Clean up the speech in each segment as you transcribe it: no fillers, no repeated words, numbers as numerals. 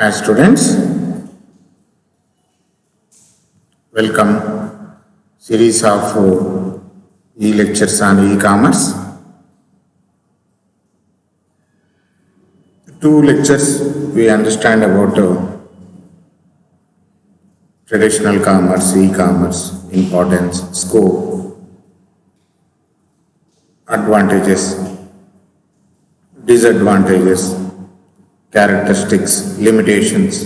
As students, welcome series of e-lectures on e-commerce. Two lectures we understand about traditional commerce, e-commerce, importance, scope, advantages, disadvantages, characteristics, limitations.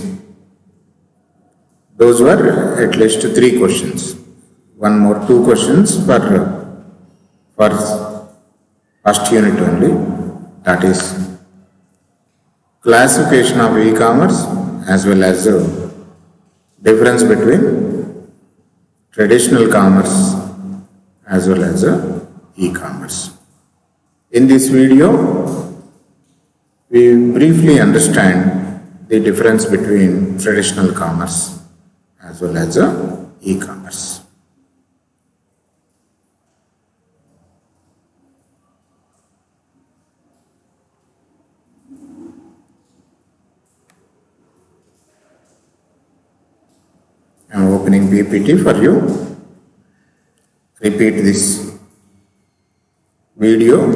Those were at least 3 questions. One more 2 questions for first unit only. That is classification of e-commerce as well as difference between traditional commerce as well as e-commerce. In this video, we briefly understand the difference between traditional commerce as well as e-commerce. I am opening PPT for you. Repeat this video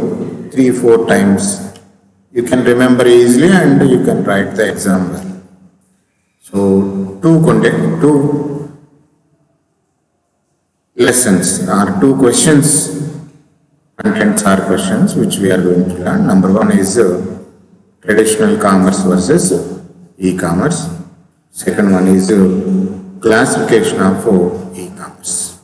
3-4 times. You can remember easily and you can write the exam well. So, two lessons or 2 questions, contents are questions which we are going to learn. Number 1 is traditional commerce versus e-commerce. Second one is classification of e-commerce.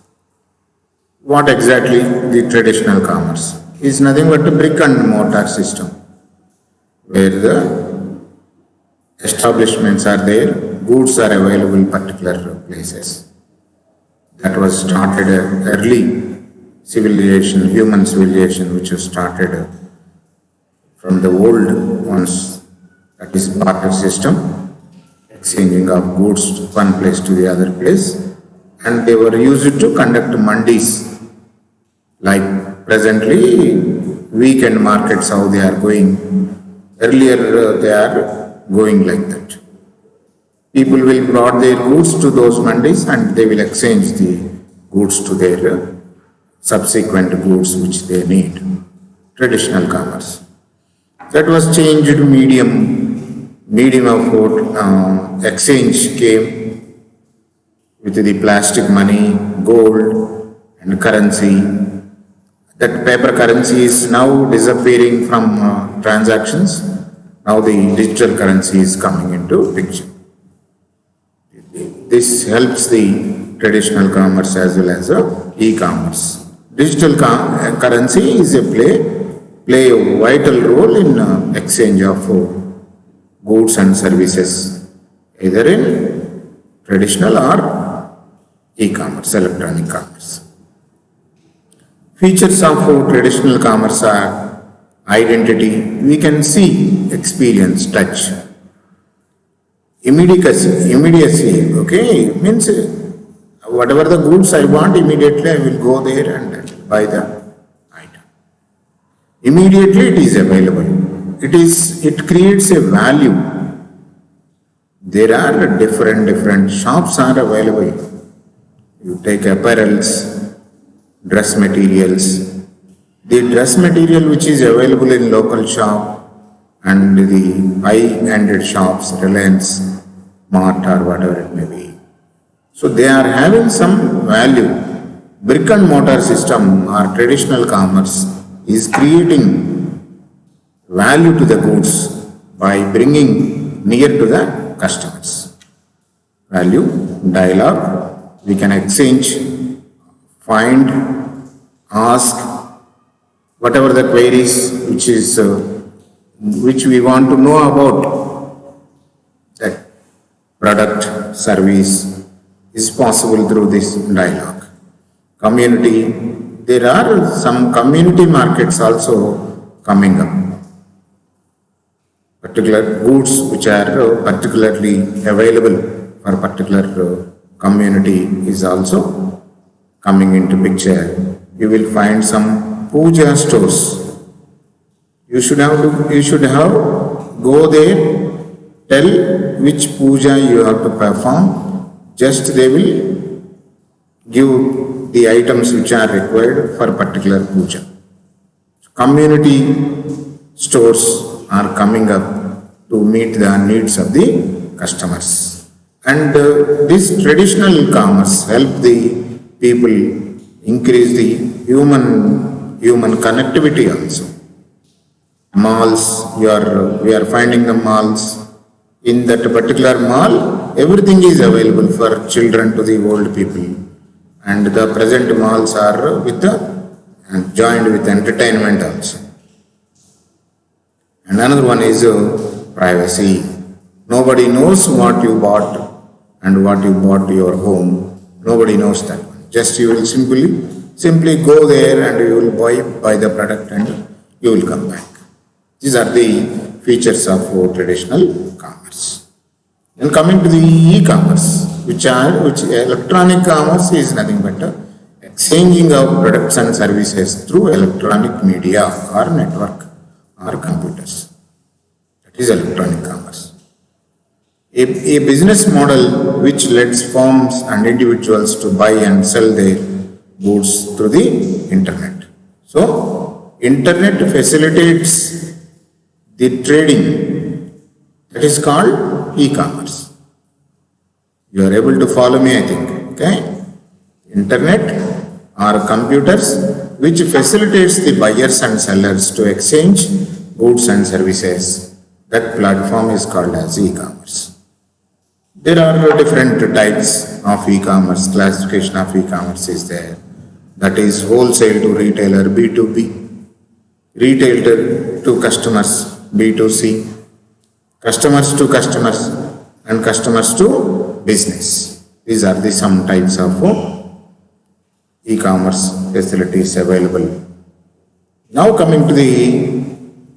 What exactly the traditional commerce is? Nothing but a brick and mortar system, where the establishments are there, goods are available in particular places. That was started early civilization, human civilization, which was started from the old ones, that is barter system, exchanging of goods one place to the other place, and they were used to conduct mandis, like presently weekend markets, how they are going. Earlier they are going like that. People will brought their goods to those mandis and they will exchange the goods to their subsequent goods which they need. Traditional commerce. That was changed medium of exchange came with the plastic money, gold and currency. That paper currency is now disappearing from transactions. Now the digital currency is coming into picture. This helps the traditional commerce as well as e-commerce. Digital currency is play a vital role in exchange of goods and services, either in traditional or e-commerce, electronic commerce. Features of traditional commerce are identity. We can see, experience, touch. Immediacy, okay, means whatever the goods I want, immediately I will go there and buy the item. Immediately it is available. It creates a value. There are different shops are available. You take apparels, dress materials. The dress material which is available in local shop and the high-ended shops, Reliance, Mart or whatever it may be. So they are having some value. Brick and mortar system or traditional commerce is creating value to the goods by bringing near to the customers. Value, dialogue, we can exchange, find, ask, whatever the queries which we want to know about that product, service is possible through this dialogue. Community, there are some community markets also coming up. Particular goods which are particularly available for particular community is also coming into picture. You will find some puja stores. You should have go there tell which puja you have to perform, just they will give the items which are required for particular puja. Community stores are coming up to meet the needs of the customers. And this traditional commerce help the people increase the human connectivity also. Malls, we are finding the malls. In that particular mall, everything is available for children to the old people. And the present malls are joined with entertainment also. And another one is privacy. Nobody knows what you bought and what you bought to your home. Nobody knows that one. Just you will simply go there and you will buy the product and you will come back. These are the features of traditional commerce. And coming to the e-commerce, which electronic commerce is nothing but exchanging of products and services through electronic media or network or computers. That is electronic commerce. A business model which lets firms and individuals to buy and sell their goods through the internet. So, internet facilitates the trading. That is called e-commerce. You are able to follow me, I think. Okay? Internet or computers which facilitates the buyers and sellers to exchange goods and services. That platform is called as e-commerce. There are different types of e-commerce. Classification of e-commerce is there. That is wholesale to retailer, B2B, retailer to customers, B2C, customers to customers, and customers to business. These are the some types of e-commerce facilities available. Now coming to the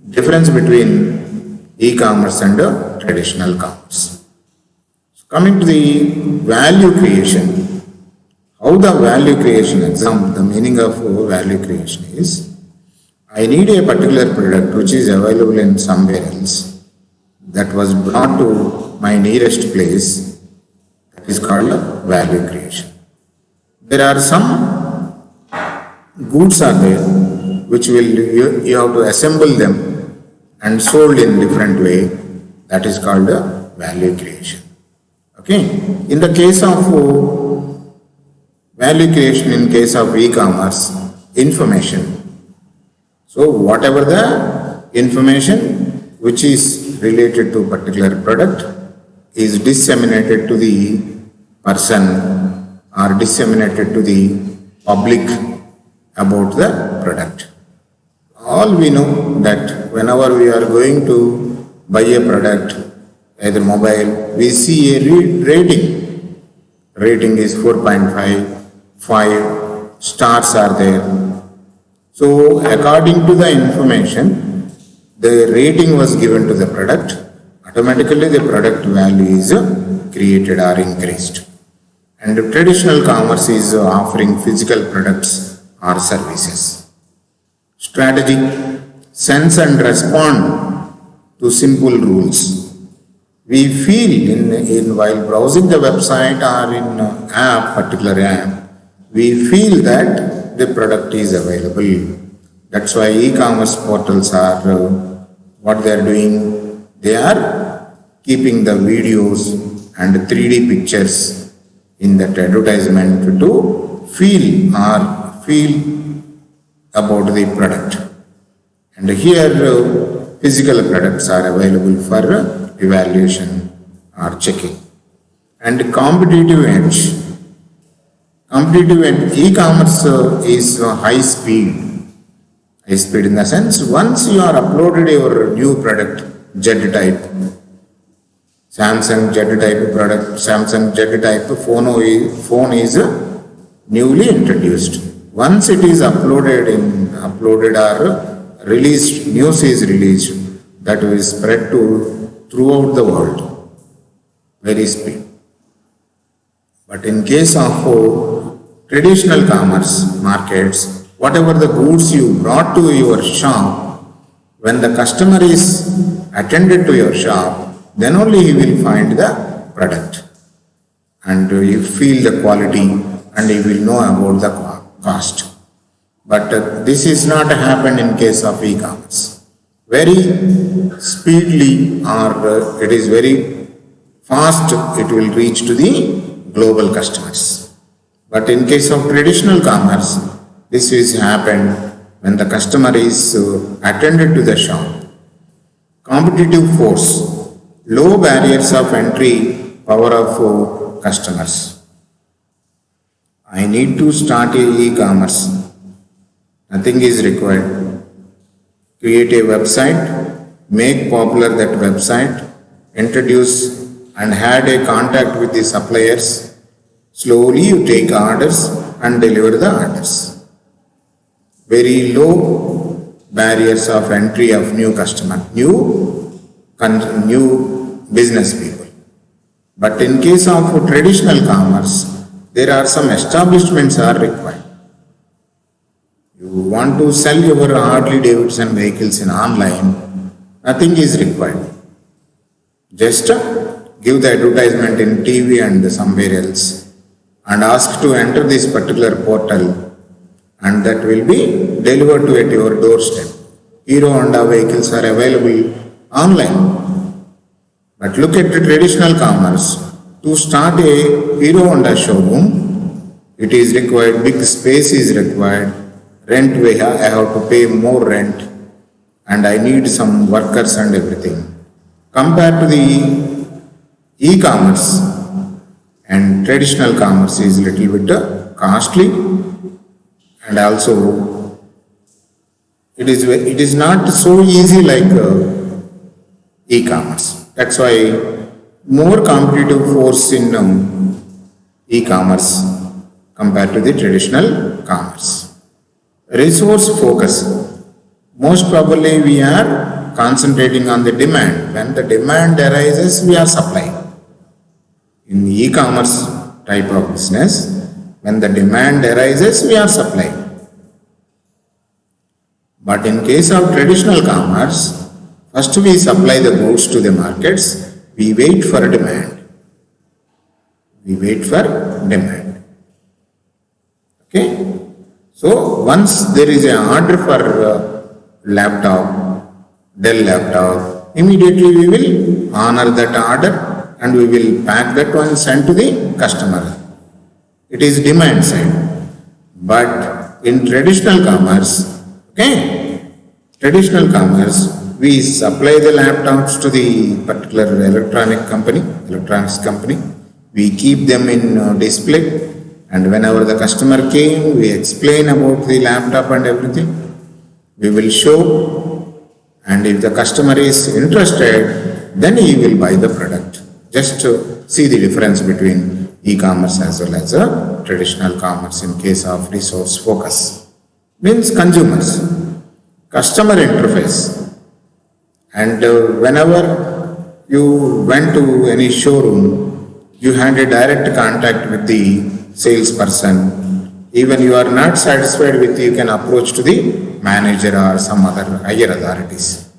difference between e-commerce and traditional commerce. Coming to the value creation, how the value creation, example, the meaning of value creation is, I need a particular product which is available in somewhere else that was brought to my nearest place, that is called value creation. There are some goods are there which you have to assemble them and sold in different way, that is called value creation. Okay, in the case of value creation, in case of e-commerce, information. So whatever the information which is related to particular product is disseminated to the person or disseminated to the public about the product. All we know that whenever we are going to buy a product, either mobile, we see a rating. Rating is 4.5, 5 stars are there. So according to the information, the rating was given to the product, automatically the product value is created or increased. And the traditional commerce is offering physical products or services. Strategy, sense and respond to simple rules. We feel in while browsing the website or in particular app, we feel that the product is available. That's why e-commerce portals are, what they are doing, they are keeping the videos and 3D pictures in that advertisement to feel about the product. And here physical products are available for evaluation or checking. And competitive edge. Competitive edge, e-commerce is high speed. High speed in the sense, once you are uploaded your new product, Z type, Samsung Z type product, Samsung Z type phone is newly introduced. Once it is uploaded or released, news is released, that will spread throughout the world, very speed. But in case of traditional commerce markets, whatever the goods you brought to your shop, when the customer is attended to your shop, then only he will find the product and he feel the quality and he will know about the cost. But this is not happened in case of e-commerce. Very speedily or it is very fast it will reach to the global customers. But in case of traditional commerce, this is happened when the customer is attended to the shop. Competitive force, low barriers of entry, power of customers. I need to start a e-commerce. Nothing is required. Create a website, make popular that website, introduce and had a contact with the suppliers. Slowly you take orders and deliver the orders. Very low barriers of entry of new customer, new business people. But in case of traditional commerce, there are some establishments are required. You want to sell your Harley Davidson vehicles in online, nothing is required. Just give the advertisement in TV and somewhere else and ask to enter this particular portal and that will be delivered to at your doorstep. Hero Honda vehicles are available online. But look at the traditional commerce. To start a Hero Honda showroom, it is required, big space is required, rent I have to pay more rent and I need some workers and everything. Compared to the e-commerce and traditional commerce is little bit costly and also it is not so easy like e-commerce. That's why more competitive force in e-commerce compared to the traditional commerce. Resource focus. Most probably we are concentrating on the demand. When the demand arises, we are supplying. In e-commerce type of business, when the demand arises, we are supplying. But in case of traditional commerce, first we supply the goods to the markets, we wait for demand. We wait for demand. Okay? So once there is an order for laptop, Dell laptop, immediately we will honor that order and we will pack that one and send to the customer. It is demand side. But in traditional commerce, okay, traditional commerce, we supply the laptops to the particular electronics company. We keep them in display. And whenever the customer came, we explain about the laptop and everything. We will show, and if the customer is interested, then he will buy the product. Just to see the difference between e-commerce as well as a traditional commerce in case of resource focus. Means consumers, customer interface. And whenever you went to any showroom, you had a direct contact with the salesperson. Even you are not satisfied with, you can approach to the manager or some other higher authorities.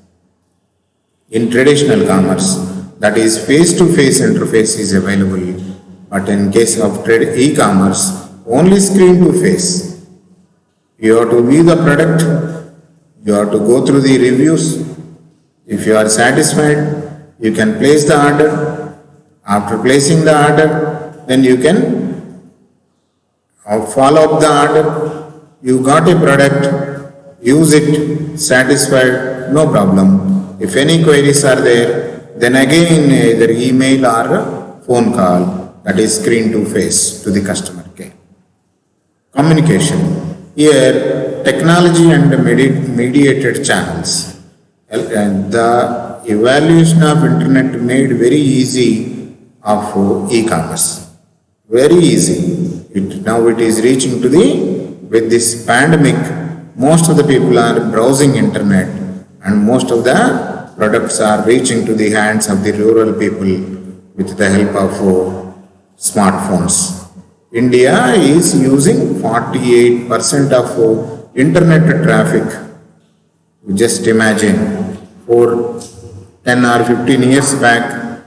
In traditional commerce, that is face-to-face interface is available, but in case of e-commerce, only screen-to-face. You have to view the product, you have to go through the reviews. If you are satisfied, you can place the order. After placing the order, then you can follow up the order. You got a product, use it, satisfied, no problem. If any queries are there, then again either email or phone call, that is screen to face to the customer care. Communication. Here, technology and mediated channels. And the evaluation of internet made very easy of e-commerce. Very easy. Now it is reaching to with this pandemic, most of the people are browsing internet and most of the products are reaching to the hands of the rural people with the help of smartphones. India is using 48% of internet traffic. Just imagine, for 10 or 15 years back,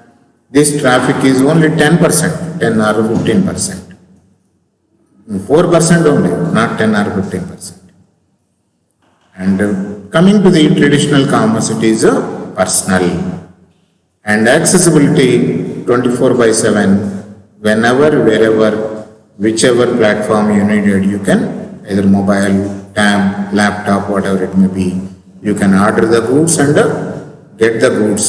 this traffic is only 10%, 10 or 15%. 4% only, not 10 or 15%. And coming to the traditional commerce, it is personal. And accessibility 24/7, whenever, wherever, whichever platform you needed, you can either mobile, tab, laptop, whatever it may be. You can order the goods and get the goods,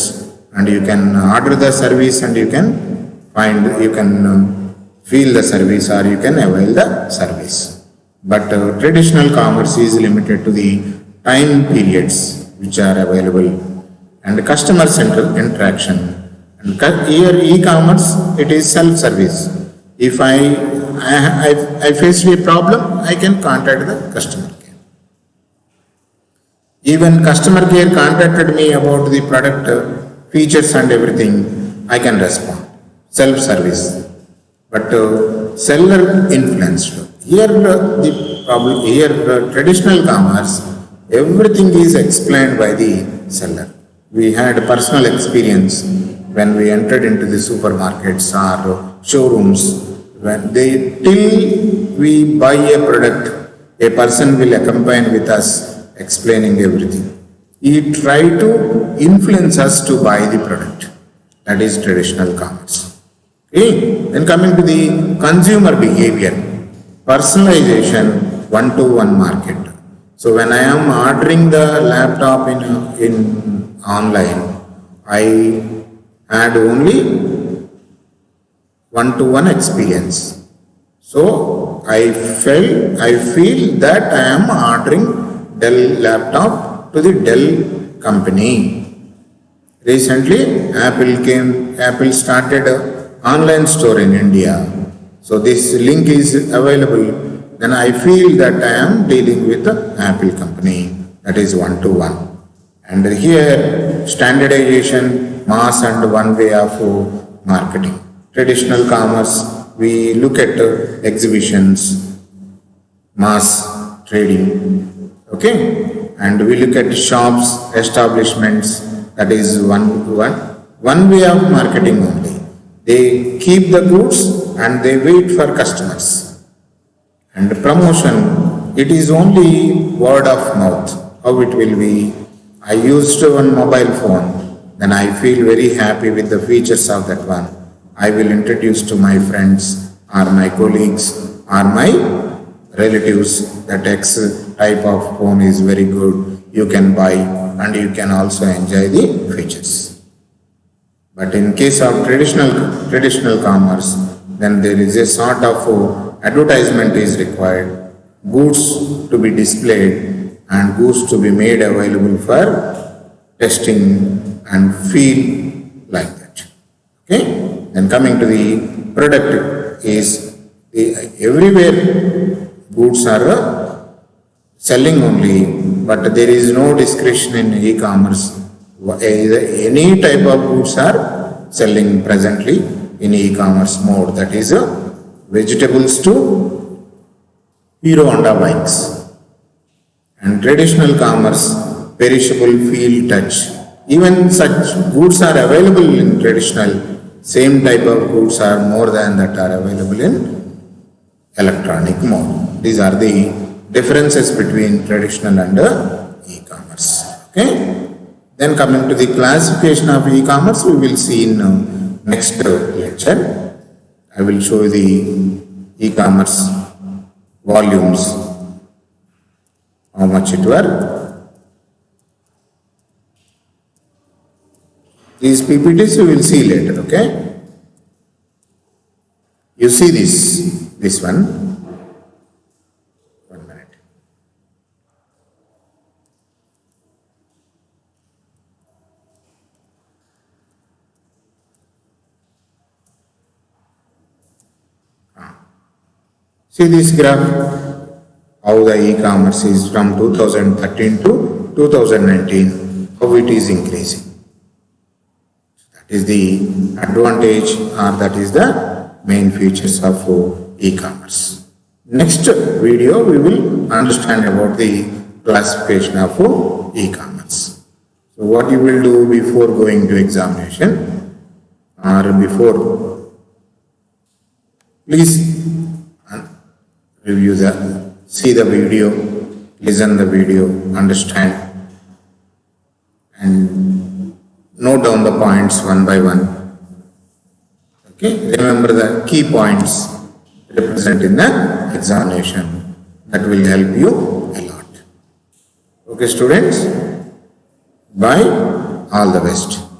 and you can order the service and you can feel the service or you can avail the service. But traditional commerce is limited to the time periods which are available and customer central interaction. And here e-commerce, it is self-service. If I face a problem, I can contact the customer care. Even customer care contacted me about the product features and everything, I can respond. Self-service. But seller influenced. Here the problem, here traditional commerce, everything is explained by the seller. We had personal experience when we entered into the supermarkets or showrooms. When till we buy a product, a person will accompany with us explaining everything. He tried to influence us to buy the product. That is traditional commerce. Okay. Then coming to the consumer behavior, personalization, one-to-one market. So when I am ordering the laptop in online, I had only one-to-one experience. So I feel that I am ordering Dell laptop to the Dell company. Recently, Apple started an online store in India. So this link is available. Then I feel that I am dealing with the Apple company. That is one-to-one. And here, standardization, mass and one way of marketing. Traditional commerce, we look at exhibitions, mass trading, okay? And we look at shops, establishments, that is one way of marketing only. They keep the goods and they wait for customers. And promotion, it is only word of mouth. How it will be? I used one mobile phone, then I feel very happy with the features of that one. I will introduce to my friends or my colleagues or my relatives that X type of phone is very good. You can buy and you can also enjoy the features. But in case of traditional commerce, then there is a sort of advertisement is required, goods to be displayed and goods to be made available for testing and feel like that. Okay? Then coming to the product is everywhere goods are selling only, but there is no discretion in e-commerce. Any type of goods are selling presently in e-commerce mode. That is vegetables to Hero Honda bikes. And traditional commerce, perishable, feel, touch. Even such goods are available in traditional. Same type of goods are more than that are available in electronic mode. These are the differences between traditional and e-commerce. Okay. Then coming to the classification of e-commerce, we will see in next lecture. I will show you the e-commerce volumes, how much it were. These PPTs you will see later, okay? You see this one. 1 minute. See this graph, how the e-commerce is from 2013 to 2019, how it is increasing. That is the advantage or that is the main features of e-commerce. Next video we will understand about the classification of e-commerce. So what you will do before going to examination, or before, please review see the video, listen the video, understand, and note down the points one by one. Okay, remember the key points represent in the examination. That will help you a lot. Okay, students, bye, all the best.